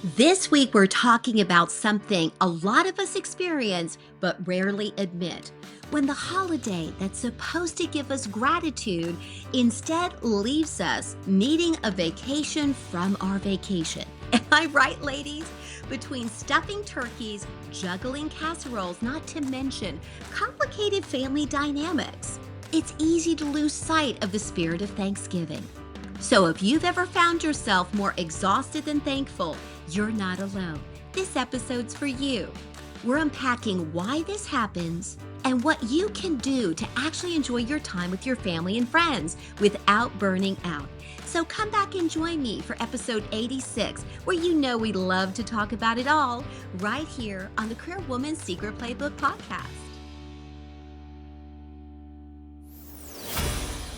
This week, we're talking about something a lot of us experience but rarely admit. When the holiday that's supposed to give us gratitude instead leaves us needing a vacation from our vacation. Am I right, ladies? Between stuffing turkeys, juggling casseroles, not to mention complicated family dynamics, it's easy to lose sight of the spirit of Thanksgiving. So if you've ever found yourself more exhausted than thankful, you're not alone. This episode's for you. We're unpacking why this happens and what you can do to actually enjoy your time with your family and friends without burning out. So come back and join me for episode 86, where you know we love to talk about it all, right here on the Career Woman's Secret Playbook podcast.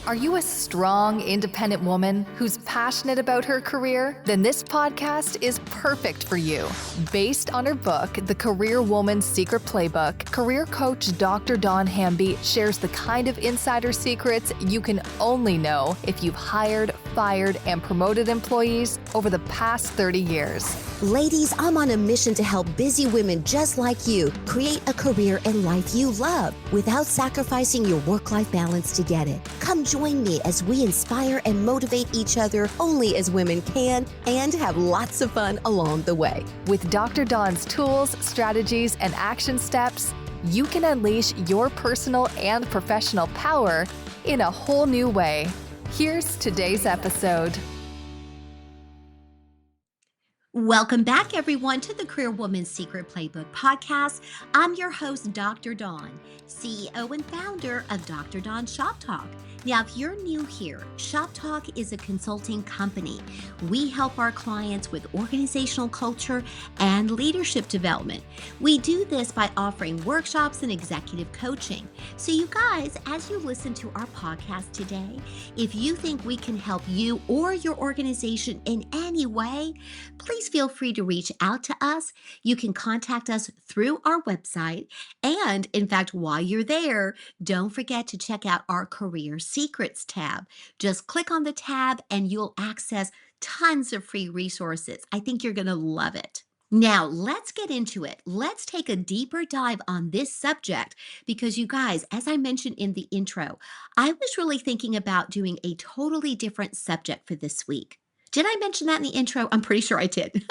Are you a strong, independent woman who's passionate about her career? Then this podcast is perfect for you. Based on her book, The Career Woman's Secret Playbook, career coach Dr. Dawn Hamby shares the kind of insider secrets you can only know if you've hired, fired, and promoted employees over the past 30 years. Ladies, I'm on a mission to help busy women just like you create a career and life you love without sacrificing your work-life balance to get it. Come join me as we inspire and motivate each other only as women can and have lots of fun along the way. With Dr. Dawn's tools, strategies, and action steps, you can unleash your personal and professional power in a whole new way. Here's today's episode. Welcome back, everyone, to the Career Woman's Secret Playbook podcast. I'm your host, Dr. Dawn, CEO and founder of Dr. Dawn Shop Talk. Now, if you're new here, Shop Talk is a consulting company. We help our clients with organizational culture and leadership development. We do this by offering workshops and executive coaching. So you guys, as you listen to our podcast today, if you think we can help you or your organization in any way, please feel free to reach out to us. You can contact us through our website. And in fact, while you're there, don't forget to check out our Career Secrets tab. Just click on the tab and you'll access tons of free resources. I think you're going to love it. Now, let's get into it. Let's take a deeper dive on this subject because you guys, as I mentioned in the intro, I was really thinking about doing a totally different subject for this week. Did I mention that in the intro? I'm pretty sure I did.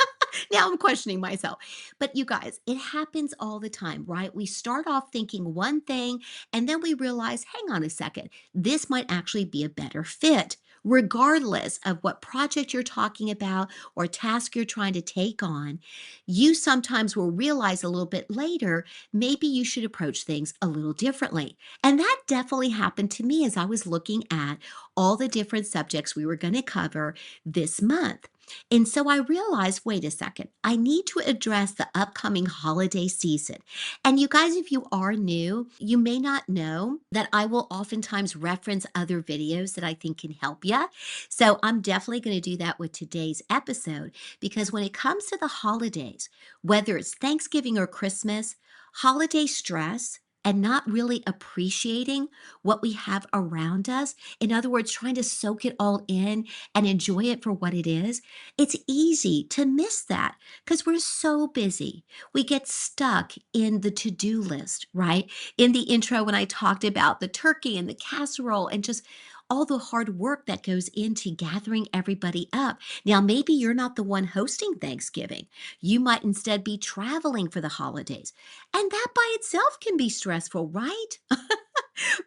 Now I'm questioning myself. But you guys, it happens all the time, right? We start off thinking one thing and then we realize, hang on a second, this might actually be a better fit. Regardless of what project you're talking about or task you're trying to take on, you sometimes will realize a little bit later, maybe you should approach things a little differently. And that definitely happened to me as I was looking at all the different subjects we were going to cover this month. And so I realized, wait a second, I need to address the upcoming holiday season. And you guys, if you are new, you may not know that I will oftentimes reference other videos that I think can help you. So I'm definitely going to do that with today's episode because when it comes to the holidays, whether it's Thanksgiving or Christmas, holiday stress, and not really appreciating what we have around us. In other words, trying to soak it all in and enjoy it for what it is. It's easy to miss that because we're so busy. We get stuck in the to-do list, right? In the intro, when I talked about the turkey and the casserole and just all the hard work that goes into gathering everybody up. Now, maybe you're not the one hosting Thanksgiving. You might instead be traveling for the holidays. And that by itself can be stressful, right?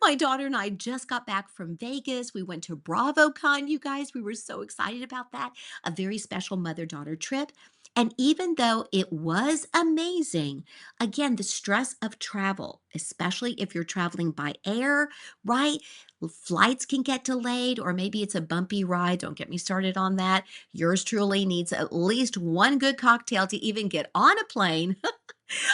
My daughter and I just got back from Vegas. We went to BravoCon, you guys. We were so excited about that. A very special mother-daughter trip. And even though it was amazing, again, the stress of travel, especially if you're traveling by air, right? Flights can get delayed, or maybe it's a bumpy ride. Don't get me started on that. Yours truly needs at least one good cocktail to even get on a plane.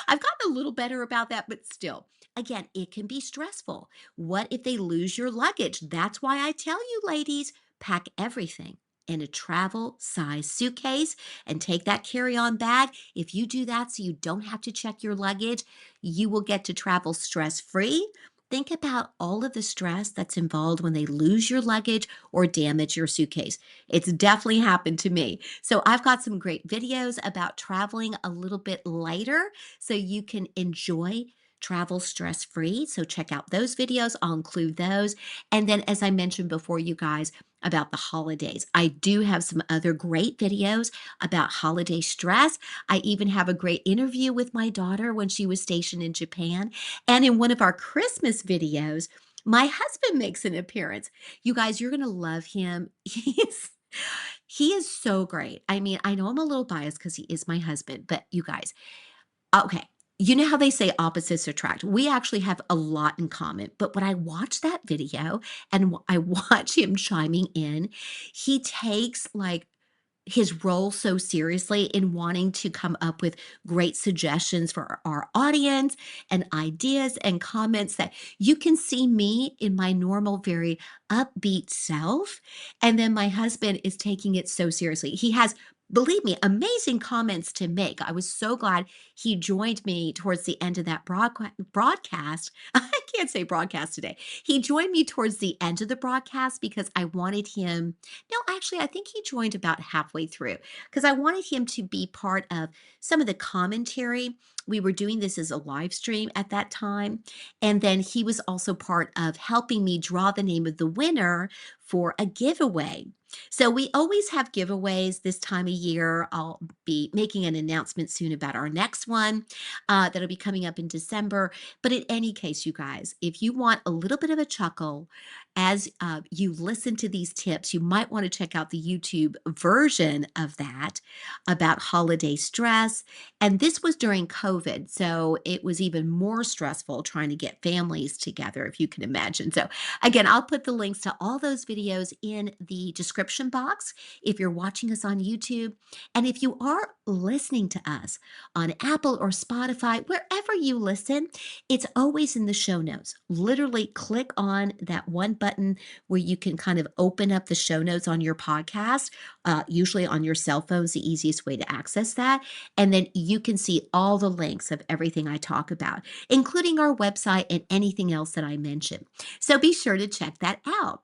I've gotten a little better about that, but still, again, it can be stressful. What if they lose your luggage? That's why I tell you, ladies, pack everything in a travel size suitcase and take that carry-on bag. If you do that so you don't have to check your luggage, you will get to travel stress-free Think about all of the stress that's involved when they lose your luggage or damage your suitcase. It's definitely happened to me. So I've got some great videos about traveling a little bit lighter so you can enjoy travel stress free. So check out those videos. I'll include those. And then, as I mentioned before, you guys, about the holidays, I do have some other great videos about holiday stress. I even have a great interview with my daughter when she was stationed in Japan. And in one of our Christmas videos, my husband makes an appearance. You guys, you're going to love him. He is so great. I mean, I know I'm a little biased because he is my husband, but you guys, okay. You know how they say opposites attract? We actually have a lot in common. But when I watch that video and I watch him chiming in, he takes like his role so seriously in wanting to come up with great suggestions for our audience and ideas and comments that you can see me in my normal, very upbeat self. And then my husband is taking it so seriously. He has, believe me, amazing comments to make. I was so glad he joined me towards the end of that broadcast. I can't say broadcast today. He joined me towards the end of the broadcast because I wanted him, no, actually, I think he joined about halfway through because I wanted him to be part of some of the commentary. We were doing this as a live stream at that time. And then he was also part of helping me draw the name of the winner for a giveaway. So we always have giveaways this time of year. I'll be making an announcement soon about our next one that'll be coming up in December. But in any case, you guys, if you want a little bit of a chuckle as you listen to these tips, you might want to check out the YouTube version of that about holiday stress. And this was during COVID. So it was even more stressful trying to get families together, if you can imagine. So, again, I'll put the links to all those videos in the description box if you're watching us on YouTube. And if you are listening to us on Apple or Spotify, wherever you listen, it's always in the show notes. Literally click on that one button where you can kind of open up the show notes on your podcast. Usually on your cell phone is the easiest way to access that. And then you can see all the links of everything I talk about, including our website and anything else that I mentioned. So be sure to check that out.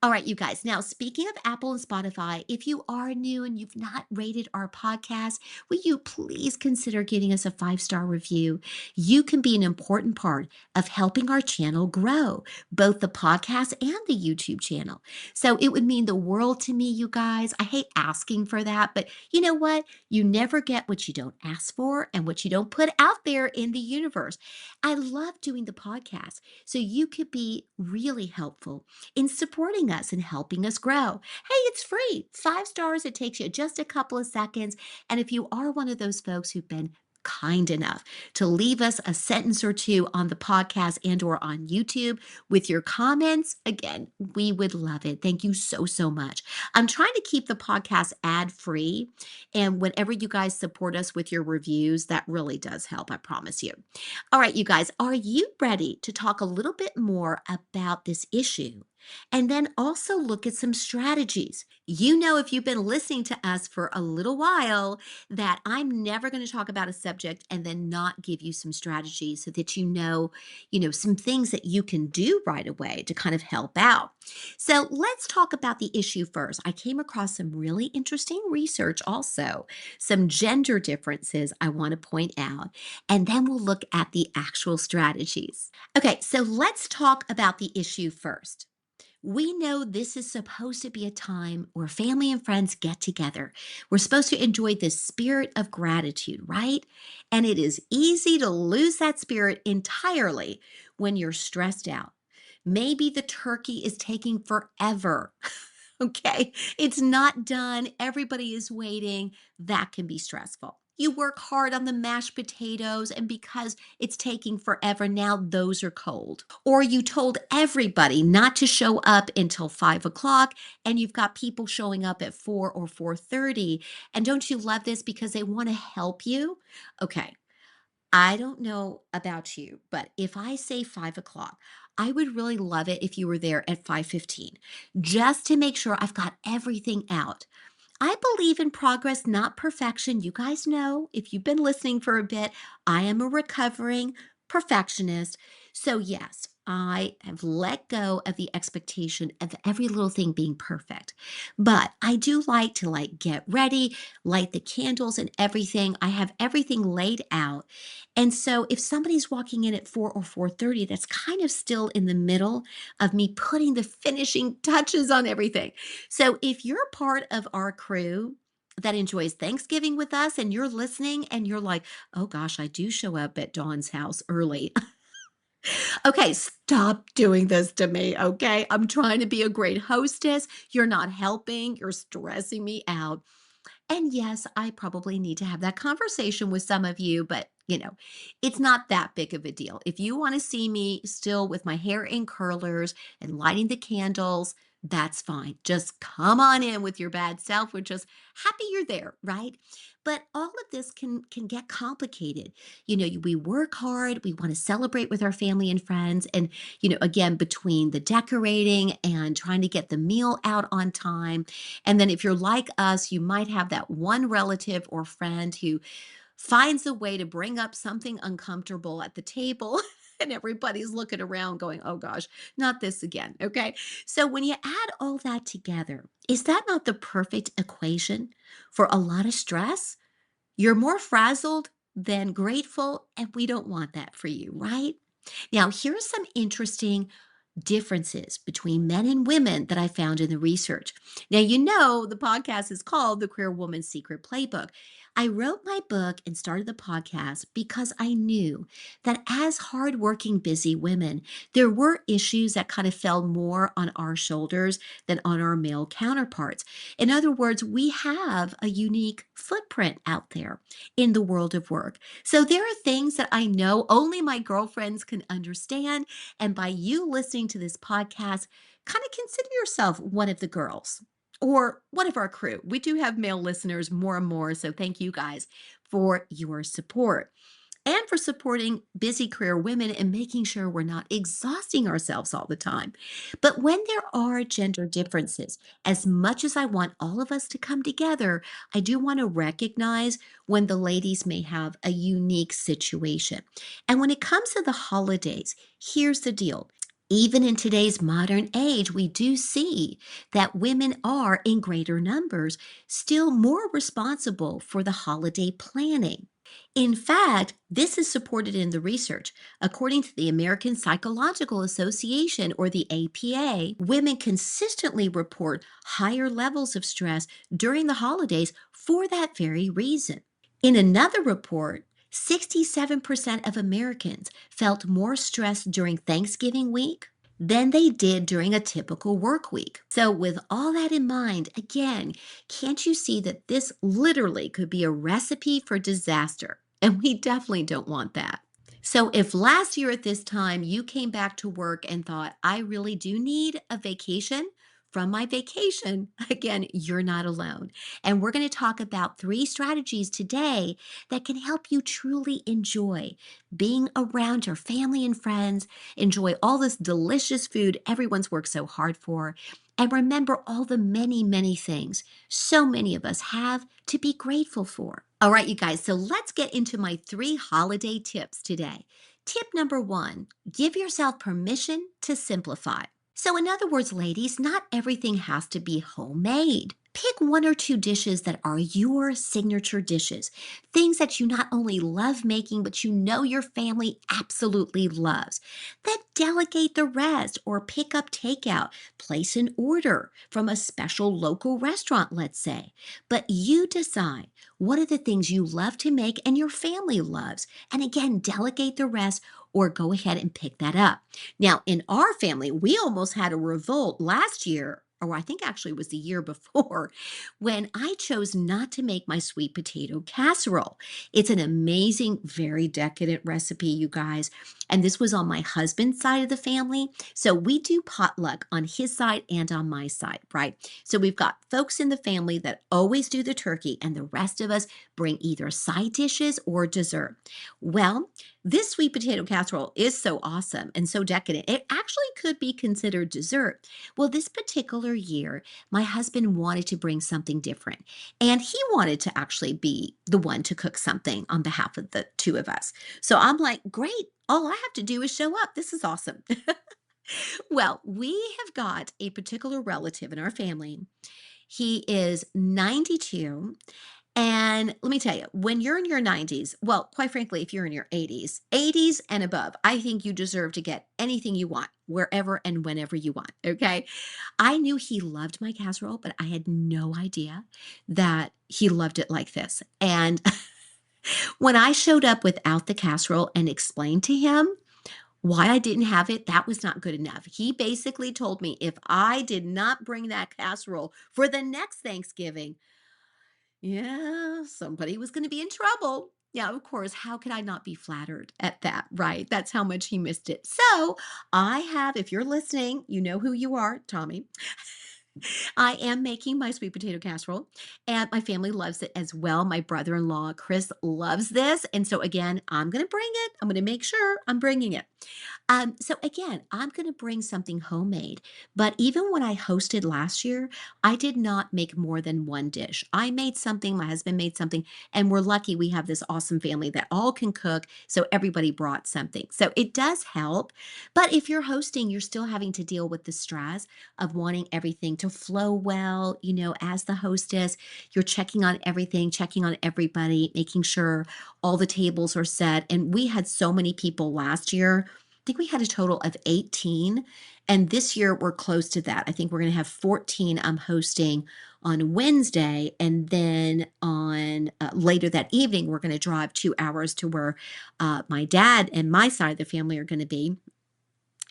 All right, you guys. Now, speaking of Apple and Spotify, if you are new and you've not rated our podcast, will you please consider giving us a 5-star review? You can be an important part of helping our channel grow, both the podcast and the YouTube channel. So it would mean the world to me, you guys. I hate asking for that, but you know what? You never get what you don't ask for and what you don't put out there in the universe. I love doing the podcast, so you could be really helpful in supporting us and helping us grow. Hey, it's free. 5 stars. It takes you just a couple of seconds. And if you are one of those folks who've been kind enough to leave us a sentence or two on the podcast and or on YouTube with your comments, again, we would love it. Thank you so, so much. I'm trying to keep the podcast ad free. And whenever you guys support us with your reviews, that really does help. I promise you. All right, you guys, are you ready to talk a little bit more about this issue? And then also look at some strategies. You know, if you've been listening to us for a little while, that I'm never going to talk about a subject and then not give you some strategies so that some things that you can do right away to kind of help out. So let's talk about the issue first. I came across some really interesting research also, some gender differences I want to point out, and then we'll look at the actual strategies. Okay, so let's talk about the issue first. We know this is supposed to be a time where family and friends get together. We're supposed to enjoy the spirit of gratitude, right? And it is easy to lose that spirit entirely when you're stressed out. Maybe the turkey is taking forever. Okay, it's not done. Everybody is waiting. That can be stressful. You work hard on the mashed potatoes, and because it's taking forever, now those are cold. Or you told everybody not to show up until 5 o'clock, and you've got people showing up at 4 or 4:30. And don't you love this because they want to help you? Okay, I don't know about you, but if I say 5 o'clock, I would really love it if you were there at 5:15, just to make sure I've got everything out. I believe in progress, not perfection. You guys know, if you've been listening for a bit, I am a recovering perfectionist. So, yes, I have let go of the expectation of every little thing being perfect. But I do like to get ready, light the candles and everything. I have everything laid out. And so if somebody's walking in at 4 or 4:30, that's kind of still in the middle of me putting the finishing touches on everything. So if you're part of our crew that enjoys Thanksgiving with us and you're listening and you're like, "Oh gosh, I do show up at Dawn's house early." Okay, stop doing this to me, okay? I'm trying to be a great hostess. You're not helping. You're stressing me out. And yes, I probably need to have that conversation with some of you, but it's not that big of a deal. If you want to see me still with my hair in curlers and lighting the candles, that's fine. Just come on in with your bad self. We're just happy you're there, right? But all of this can get complicated. We work hard, we want to celebrate with our family and friends, and again, between the decorating and trying to get the meal out on time, and then if you're like us, you might have that one relative or friend who finds a way to bring up something uncomfortable at the table. And everybody's looking around going, oh gosh, not this again. Okay. So when you add all that together, is that not the perfect equation for a lot of stress? You're more frazzled than grateful, and we don't want that for you, right? Now, here are some interesting differences between men and women that I found in the research. Now, the podcast is called The Career Woman's Secret Playbook. I wrote my book and started the podcast because I knew that as hardworking, busy women, there were issues that kind of fell more on our shoulders than on our male counterparts. In other words, we have a unique footprint out there in the world of work. So there are things that I know only my girlfriends can understand, and by you listening to this podcast, kind of consider yourself one of the girls or one of our crew. We do have male listeners more and more. So thank you guys for your support and for supporting busy career women and making sure we're not exhausting ourselves all the time. But when there are gender differences, as much as I want all of us to come together, I do want to recognize when the ladies may have a unique situation. And when it comes to the holidays, here's the deal. Even in today's modern age, we do see that women are, in greater numbers, still more responsible for the holiday planning. In fact, this is supported in the research. According to the American Psychological Association, or the APA, women consistently report higher levels of stress during the holidays for that very reason. In another report, 67% of Americans felt more stressed during Thanksgiving week than they did during a typical work week. So, with all that in mind, again, can't you see that this literally could be a recipe for disaster? And we definitely don't want that. So, if last year at this time you came back to work and thought, I really do need a vacation from my vacation, again, you're not alone. And we're going to talk about 3 strategies today that can help you truly enjoy being around your family and friends, enjoy all this delicious food everyone's worked so hard for, and remember all the many, many things so many of us have to be grateful for. All right, you guys, so let's get into my 3 holiday tips today. Tip number 1, give yourself permission to simplify. So, in other words, ladies, not everything has to be homemade. Pick 1 or 2 dishes that are your signature dishes, things that you not only love making, but your family absolutely loves. Then delegate the rest or pick up takeout, place an order from a special local restaurant, let's say. But you decide what are the things you love to make and your family loves. And again, delegate the rest or go ahead and pick that up. Now, in our family, we almost had a revolt last year, or I think actually it was the year before, when I chose not to make my sweet potato casserole. It's an amazing, very decadent recipe, you guys. And this was on my husband's side of the family. So we do potluck on his side and on my side, right? So we've got folks in the family that always do the turkey, and the rest of us bring either side dishes or dessert. Well, This sweet potato casserole is so awesome and so decadent. It actually could be considered dessert. Well, this particular year, my husband wanted to bring something different, and he wanted to actually be the one to cook something on behalf of the two of us. So I'm like, great. All I have to do is show up. This is awesome. Well, we have got a particular relative in our family. He is 92. And let me tell you, when you're in your 90s, well, quite frankly, if you're in your 80s and above, I think you deserve to get anything you want, wherever and whenever you want. Okay. I knew he loved my casserole, but I had no idea that he loved it like this. And when I showed up without the casserole and explained to him why I didn't have it, that was not good enough. He basically told me if I did not bring that casserole for the next Thanksgiving, yeah, somebody was gonna be in trouble. Yeah, of course, how could I not be flattered at that, right? That's how much he missed it. So, I have if you're listening, you know who you are, Tommy. I am making my sweet potato casserole, and my family loves it as well. My brother-in-law, Chris, loves this, and so again, I'm gonna bring it. I'm gonna make sure I'm bringing it. So again, I'm going to bring something homemade. But even when I hosted last year, I did not make more than one dish. I made something, my husband made something, and we're lucky we have this awesome family that all can cook. So everybody brought something. So it does help. But if you're hosting, you're still having to deal with the stress of wanting everything to flow well. As the hostess, you're checking on everything, checking on everybody, making sure all the tables are set. And we had so many people last year. I think we had a total of 18. And this year we're close to that. I think we're going to have 14. I'm hosting on Wednesday. And then on later that evening, we're going to drive 2 hours to where my dad and my side of the family are going to be.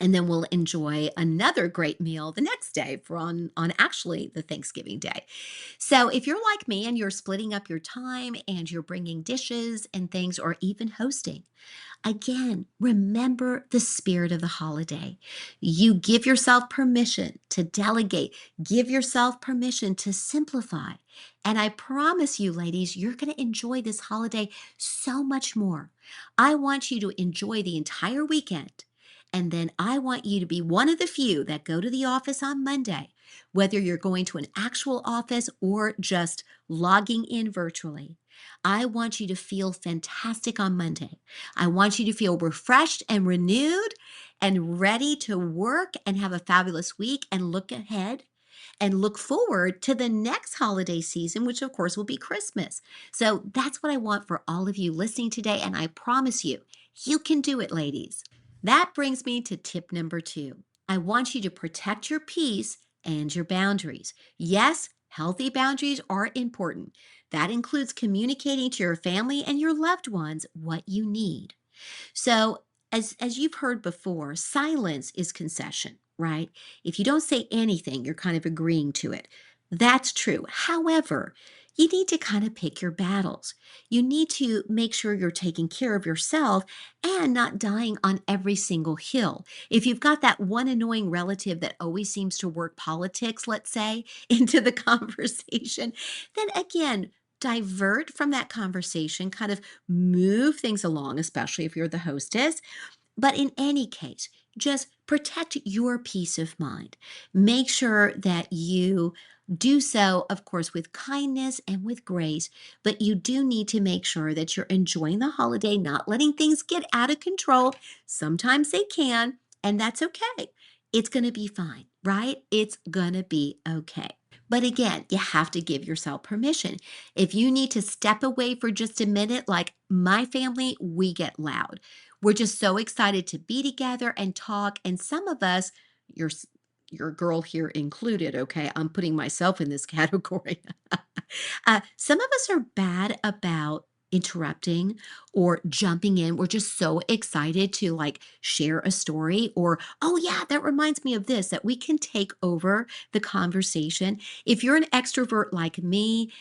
And then we'll enjoy another great meal the next day on actually the Thanksgiving day. So if you're like me and you're splitting up your time and you're bringing dishes and things or even hosting, again, remember the spirit of the holiday. You give yourself permission to delegate, give yourself permission to simplify. And I promise you, ladies, you're going to enjoy this holiday so much more. I want you to enjoy the entire weekend. And then I want you to be one of the few that go to the office on Monday, whether you're going to an actual office or just logging in virtually. I want you to feel fantastic on Monday. I want you to feel refreshed and renewed and ready to work and have a fabulous week and look ahead and look forward to the next holiday season, which of course will be Christmas. So that's what I want for all of you listening today. And I promise you, you can do it, ladies. That brings me to tip number 2. I want you to protect your peace and your boundaries. Yes, healthy boundaries are important. That includes communicating to your family and your loved ones what you need. So, as you've heard before, silence is concession, right? If you don't say anything, you're kind of agreeing to it. That's true. However, you need to kind of pick your battles. You need to make sure you're taking care of yourself and not dying on every single hill. If you've got that one annoying relative that always seems to work politics, let's say, into the conversation, then again, divert from that conversation, kind of move things along, especially if you're the hostess. But in any case, just protect your peace of mind. Make sure that you do so, of course, with kindness and with grace, but you do need to make sure that you're enjoying the holiday, not letting things get out of control. Sometimes they can, and that's okay. It's going to be fine, right? It's going to be okay. But again, you have to give yourself permission. If you need to step away for just a minute, like my family, we get loud. We're just so excited to be together and talk. And some of us, your your girl here included, okay? I'm putting myself in this category. Some of us are bad about interrupting or jumping in. We're just so excited to like share a story or, oh, yeah, that reminds me of this, that we can take over the conversation. If you're an extrovert like me,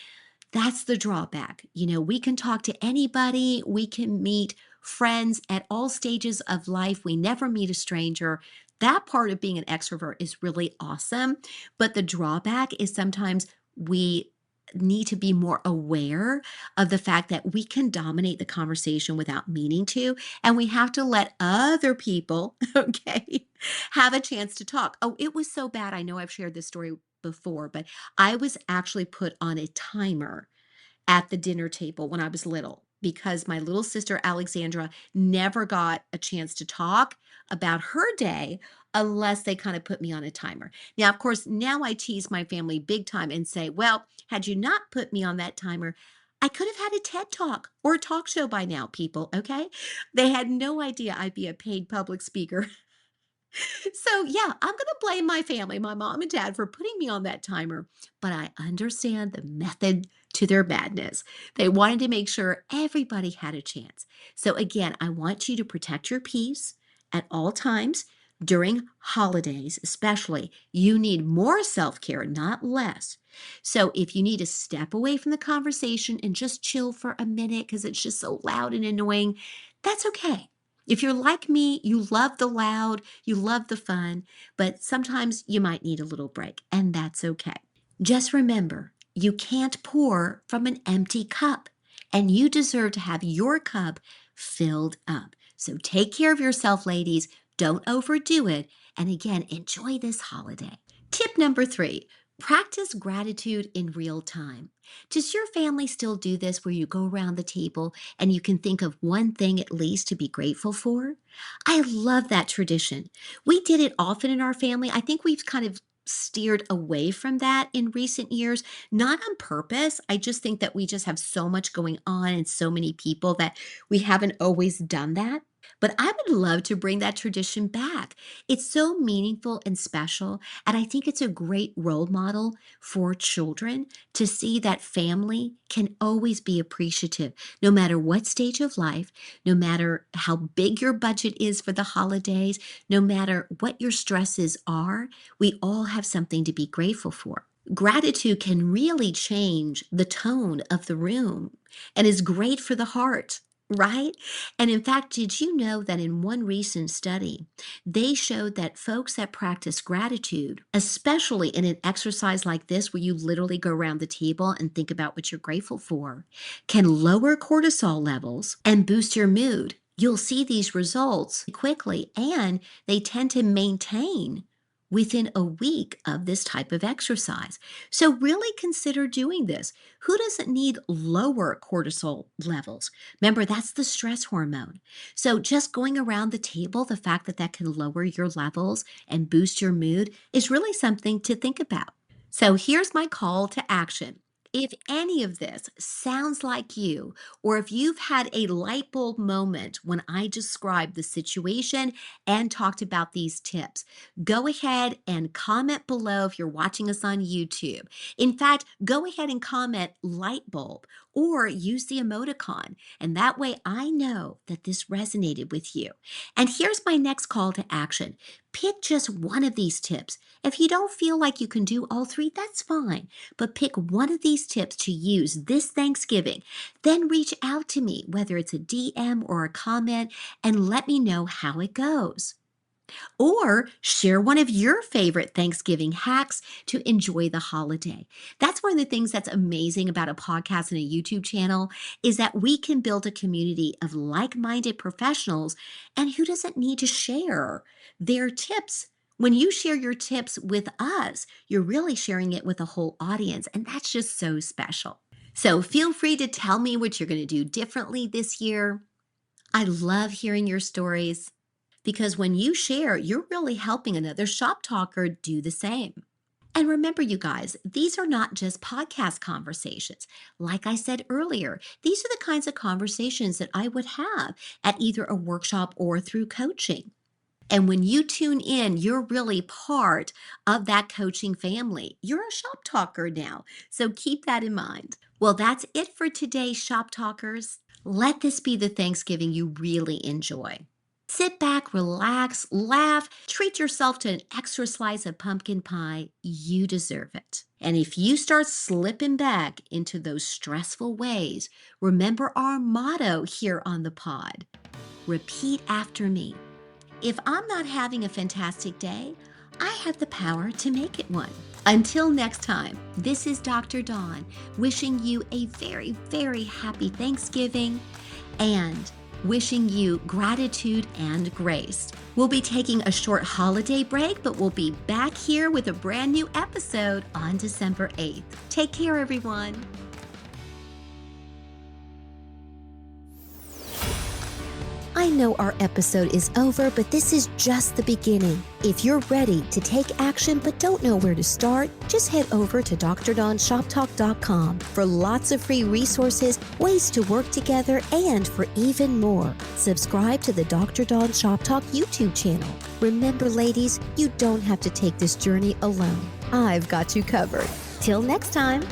that's the drawback. We can talk to anybody, we can meet friends at all stages of life. We never meet a stranger. That part of being an extrovert is really awesome. But the drawback is sometimes we need to be more aware of the fact that we can dominate the conversation without meaning to, and we have to let other people, okay, have a chance to talk. Oh, it was so bad. I know I've shared this story before, but I was actually put on a timer at the dinner table when I was little because my little sister Alexandra never got a chance to talk about her day unless they kind of put me on a timer. Now, of course, now I tease my family big time and say, well, had you not put me on that timer, I could have had a TED talk or a talk show by now, people. Okay. They had no idea I'd be a paid public speaker. So, yeah, I'm going to blame my family, my mom and dad, for putting me on that timer, but I understand the method to their madness. They wanted to make sure everybody had a chance. So, again, I want you to protect your peace at all times during holidays, especially. You need more self care, not less. So, if you need to step away from the conversation and just chill for a minute because it's just so loud and annoying, that's okay. If you're like me, you love the loud, you love the fun, but sometimes you might need a little break, and that's okay. Just remember, you can't pour from an empty cup, and you deserve to have your cup filled up. So take care of yourself, ladies. Don't overdo it. And again, enjoy this holiday. Tip number 3, practice gratitude in real time. Does your family still do this where you go around the table and you can think of one thing at least to be grateful for? I love that tradition. We did it often in our family. I think we've kind of steered away from that in recent years, not on purpose. I just think that we just have so much going on and so many people that we haven't always done that. But I would love to bring that tradition back. It's so meaningful and special. And I think it's a great role model for children to see that family can always be appreciative, no matter what stage of life, no matter how big your budget is for the holidays, no matter what your stresses are, we all have something to be grateful for. Gratitude can really change the tone of the room and is great for the heart, right? And in fact, did you know that in one recent study, they showed that folks that practice gratitude, especially in an exercise like this, where you literally go around the table and think about what you're grateful for, can lower cortisol levels and boost your mood. You'll see these results quickly, and they tend to maintain within a week of this type of exercise. So, really consider doing this. Who doesn't need lower cortisol levels? Remember, that's the stress hormone. So, just going around the table, the fact that that can lower your levels and boost your mood is really something to think about. So, here's my call to action. If any of this sounds like you, or if you've had a light bulb moment when I described the situation and talked about these tips, go ahead and comment below if you're watching us on YouTube. In fact, go ahead and comment light bulb or use the emoticon. And that way I know that this resonated with you. And here's my next call to action. Pick just one of these tips. If you don't feel like you can do all three, that's fine. But pick one of these tips to use this Thanksgiving. Then reach out to me, whether it's a DM or a comment, and let me know how it goes. Or share one of your favorite Thanksgiving hacks to enjoy the holiday. That's one of the things that's amazing about a podcast and a YouTube channel is that we can build a community of like-minded professionals, and who doesn't need to share their tips. When you share your tips with us, you're really sharing it with a whole audience, and that's just so special. So feel free to tell me what you're going to do differently this year. I love hearing your stories because when you share, you're really helping another shop talker do the same. And remember, you guys, these are not just podcast conversations. Like I said earlier, these are the kinds of conversations that I would have at either a workshop or through coaching. And when you tune in, you're really part of that coaching family. You're a shop talker now. So keep that in mind. Well, that's it for today, shop talkers. Let this be the Thanksgiving you really enjoy. Sit back, relax, laugh, treat yourself to an extra slice of pumpkin pie. You deserve it. And if you start slipping back into those stressful ways, remember our motto here on the pod. Repeat after me. If I'm not having a fantastic day, I have the power to make it one. Until next time, this is Dr. Dawn wishing you a very, very happy Thanksgiving and wishing you gratitude and grace. We'll be taking a short holiday break, but we'll be back here with a brand new episode on December 8th. Take care, everyone. I know our episode is over, but this is just the beginning. If you're ready to take action but don't know where to start, just head over to DrDawnShopTalk.com for lots of free resources, ways to work together, and for even more. Subscribe to the Dr. Dawn Shop Talk YouTube channel. Remember, ladies, you don't have to take this journey alone. I've got you covered. Till next time.